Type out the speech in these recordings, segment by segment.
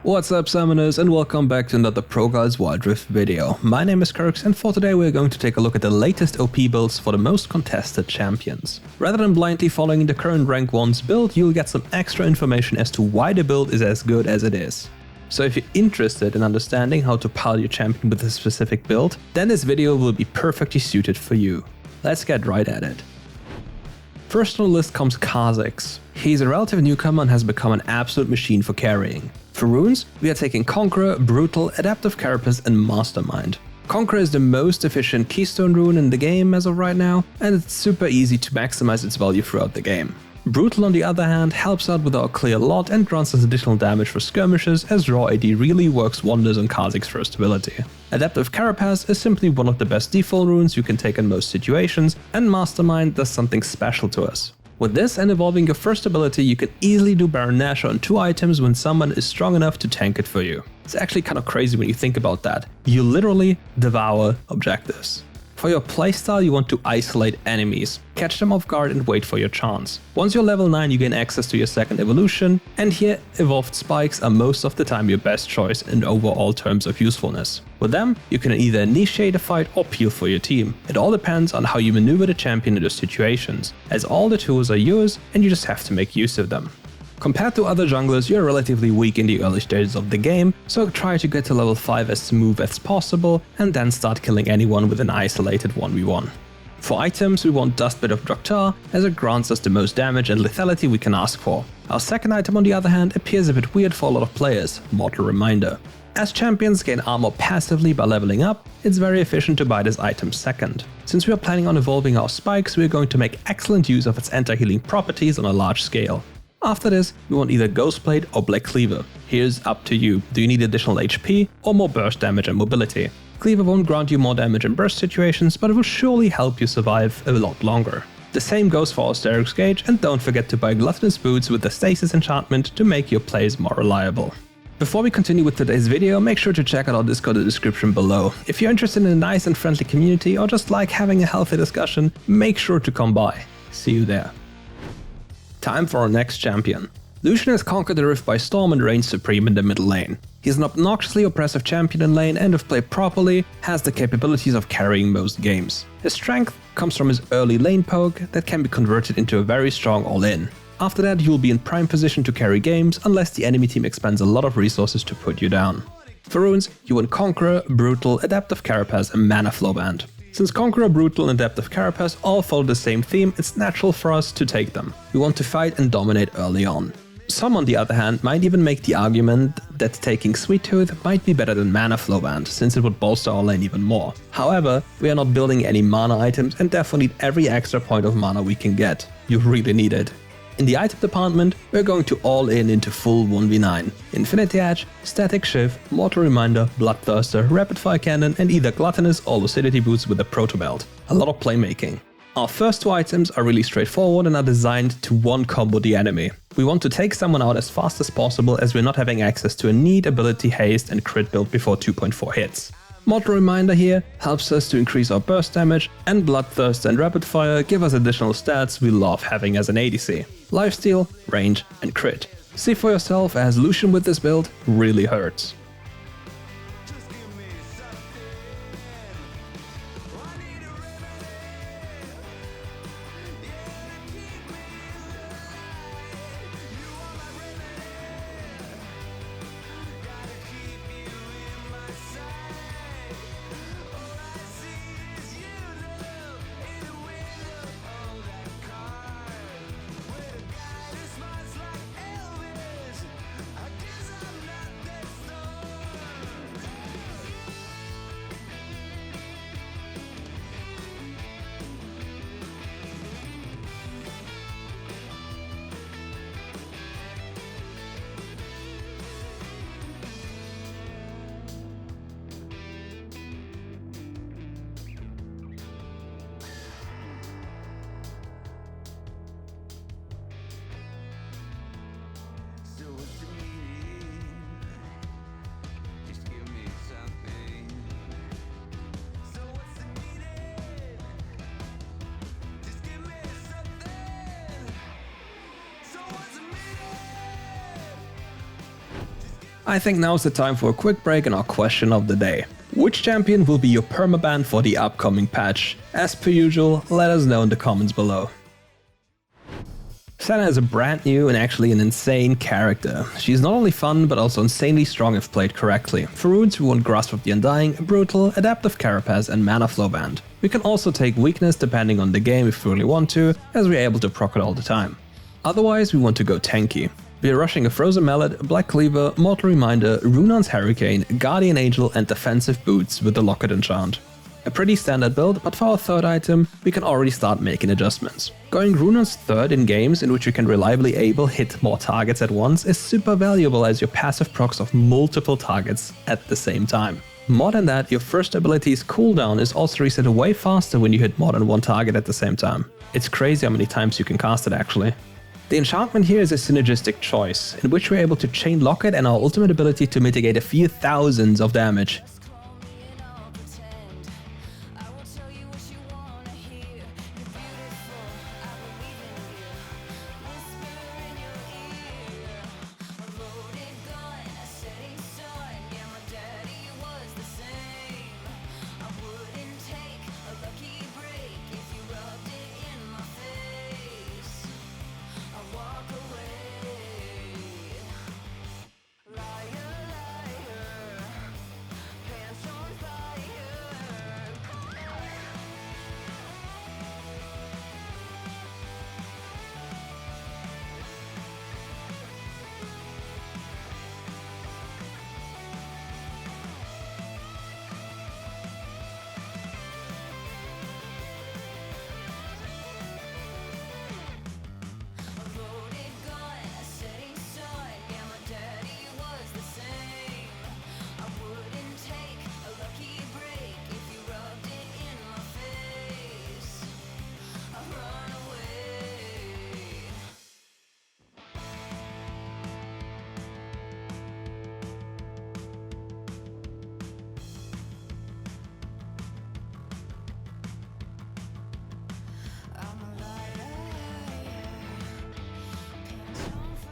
What's up, summoners, and welcome back to another ProGuides Wild Rift video. My name is Khazix, and for today we're going to take a look at the latest OP builds for the most contested champions. Rather than blindly following the current rank 1's build, you'll get some extra information as to why the build is as good as it is. So if you're interested in understanding how to pal your champion with a specific build, then this video will be perfectly suited for you. Let's get right at it. First on the list comes Khazix. He's a relative newcomer and has become an absolute machine for carrying. For runes, we are taking Conqueror, Brutal, Adaptive Carapace and Mastermind. Conqueror is the most efficient keystone rune in the game as of right now, and it's super easy to maximize its value throughout the game. Brutal, on the other hand, helps out with our clear lot and grants us additional damage for skirmishes, as raw AD really works wonders on Khazix's first ability. Adaptive Carapace is simply one of the best default runes you can take in most situations, and Mastermind does something special to us. With this and evolving your first ability, you can easily do Baron Nashor on 2 items when someone is strong enough to tank it for you. It's actually kind of crazy when you think about that. You literally devour objectives. For your playstyle, you want to isolate enemies, catch them off guard and wait for your chance. Once you're level 9, you gain access to your second evolution, and here evolved spikes are most of the time your best choice in overall terms of usefulness. With them, you can either initiate a fight or peel for your team. It all depends on how you maneuver the champion in those situations, as all the tools are yours and you just have to make use of them. Compared to other junglers, you're relatively weak in the early stages of the game, so try to get to level 5 as smooth as possible and then start killing anyone with an isolated 1v1. For items, we want Dustbit of Draktar, as it grants us the most damage and lethality we can ask for. Our second item, on the other hand, appears a bit weird for a lot of players, Mortal Reminder. As champions gain armor passively by leveling up, it's very efficient to buy this item second. Since we are planning on evolving our spikes, we are going to make excellent use of its anti-healing properties on a large scale. After this, we want either Ghostblade or Black Cleaver. Here's up to you. Do you need additional HP or more burst damage and mobility? Cleaver won't grant you more damage in burst situations, but it will surely help you survive a lot longer. The same goes for Austerix Gauge, and don't forget to buy Gluttonous Boots with the Stasis enchantment to make your plays more reliable. Before we continue with today's video, make sure to check out our Discord in the description below. If you're interested in a nice and friendly community or just like having a healthy discussion, make sure to come by. See you there. Time for our next champion. Lucian has conquered the Rift by storm and reigns supreme in the middle lane. He's an obnoxiously oppressive champion in lane and if played properly, has the capabilities of carrying most games. His strength comes from his early lane poke that can be converted into a very strong all-in. After that, you'll be in prime position to carry games unless the enemy team expends a lot of resources to put you down. For runes, you want Conqueror, Brutal, Adaptive Carapace and Mana Flow Band. Since Conqueror, Brutal and Adaptive Carapace all follow the same theme, it's natural for us to take them. We want to fight and dominate early on. Some, on the other hand, might even make the argument that taking Sweet Tooth might be better than Mana Flow Band, since it would bolster our lane even more. However, we are not building any mana items and therefore need every extra point of mana we can get. You really need it. In the item department, we're going to all in into full 1v9. Infinity Edge, Static Shift, Mortal Reminder, Bloodthirster, Rapid Fire Cannon and either Gluttonous or Lucidity Boots with a Proto Belt. A lot of playmaking. Our first 2 items are really straightforward and are designed to one-combo the enemy. We want to take someone out as fast as possible as we're not having access to a neat ability haste and crit build before 2.4 hits. Mortal Reminder here helps us to increase our burst damage, and Bloodthirst and Rapid Fire give us additional stats we love having as an ADC. Lifesteal, range and crit. See for yourself, as Lucian with this build really hurts. I think now's the time for a quick break and our question of the day. Which champion will be your permaban for the upcoming patch? As per usual, let us know in the comments below. Senna is a brand new and actually an insane character. She's not only fun, but also insanely strong if played correctly. For runes we want Grasp of the Undying, Brutal, Adaptive Carapace and Mana Flow Band. We can also take Weakness depending on the game if we really want to, as we're able to proc it all the time. Otherwise we want to go tanky. We are rushing a Frozen Mallet, Black Cleaver, Mortal Reminder, Runon's Hurricane, Guardian Angel and Defensive Boots with the Locket enchant. A pretty standard build, but for our third item, we can already start making adjustments. Going Runon's third in games in which you can reliably hit more targets at once is super valuable as your passive procs of multiple targets at the same time. More than that, your first ability's cooldown is also reset way faster when you hit more than one target at the same time. It's crazy how many times you can cast it actually. The enchantment here is a synergistic choice, in which we're able to chain Locket and our ultimate ability to mitigate a few thousands of damage.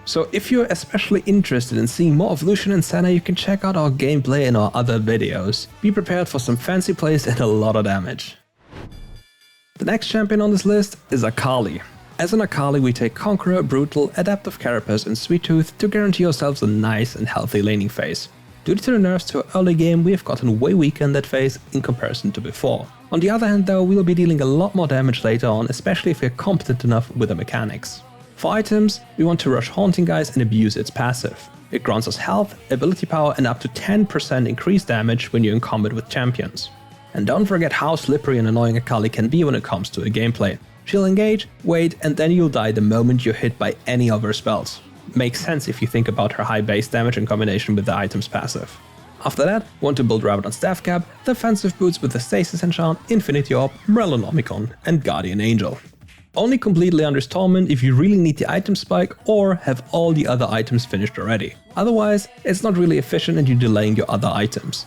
So if you're especially interested in seeing more of Lucian and Senna, you can check out our gameplay in our other videos. Be prepared for some fancy plays and a lot of damage. The next champion on this list is Akali. As an Akali we take Conqueror, Brutal, Adaptive Carapace and Sweet Tooth to guarantee ourselves a nice and healthy laning phase. Due to the nerfs to our early game, we have gotten way weaker in that phase in comparison to before. On the other hand though, we'll be dealing a lot more damage later on, especially if we're competent enough with the mechanics. For items, we want to rush Haunting Guise and abuse its passive. It grants us health, ability power and up to 10% increased damage when you're in combat with champions. And don't forget how slippery and annoying Akali can be when it comes to a gameplay. She'll engage, wait, and then you'll die the moment you're hit by any of her spells. Makes sense if you think about her high base damage in combination with the item's passive. After that, want to build Rabadon Staff Cap, Defensive Boots with the Stasis Enchant, Infinity Orb, Melonomicon and Guardian Angel. Only completely Under's Torment if you really need the item spike or have all the other items finished already. Otherwise, it's not really efficient and you're delaying your other items.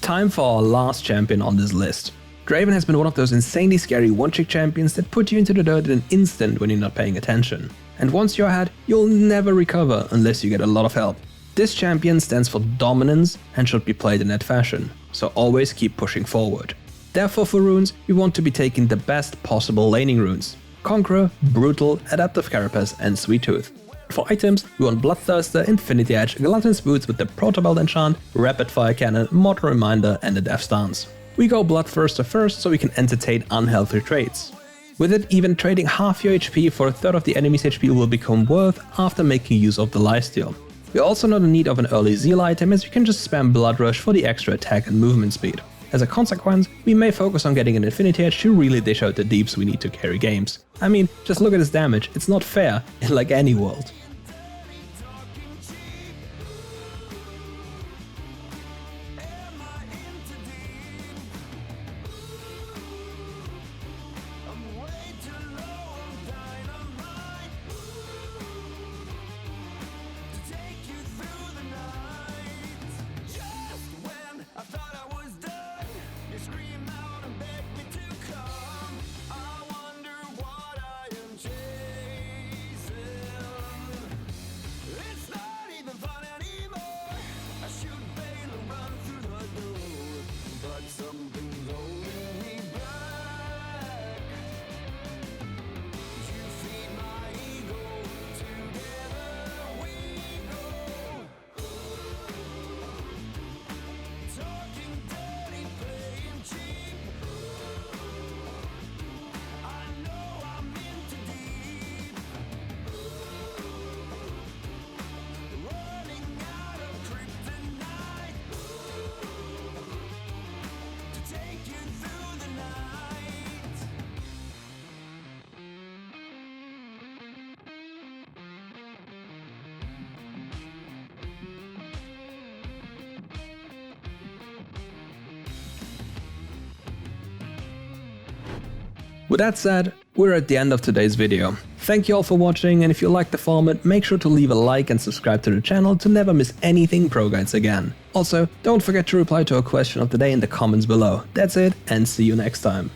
Time for our last champion on this list. Draven has been one of those insanely scary one-trick champions that put you into the dirt in an instant when you're not paying attention. And once you're ahead, you'll never recover unless you get a lot of help. This champion stands for dominance and should be played in that fashion, so always keep pushing forward. Therefore for runes, we want to be taking the best possible laning runes: Conqueror, Brutal, Adaptive Carapace and Sweet Tooth. For items, we want Bloodthirster, Infinity Edge, Glutton's Boots with the Protobelt enchant, Rapid Fire Cannon, Mortal Reminder and the Death Stance. We go Bloodthirster first so we can entertain unhealthy traits. With it, even trading half your HP for a third of the enemy's HP will become worth after making use of the lifesteal. We're also not in need of an early Zeal item, as we can just spam Blood Rush for the extra attack and movement speed. As a consequence, we may focus on getting an Infinity Edge to really dish out the deeps we need to carry games. I mean, just look at his damage, it's not fair in like any world. With that said, we're at the end of today's video. Thank you all for watching, and if you liked the format, make sure to leave a like and subscribe to the channel to never miss anything ProGuides again. Also, don't forget to reply to our question of the day in the comments below. That's it, and see you next time.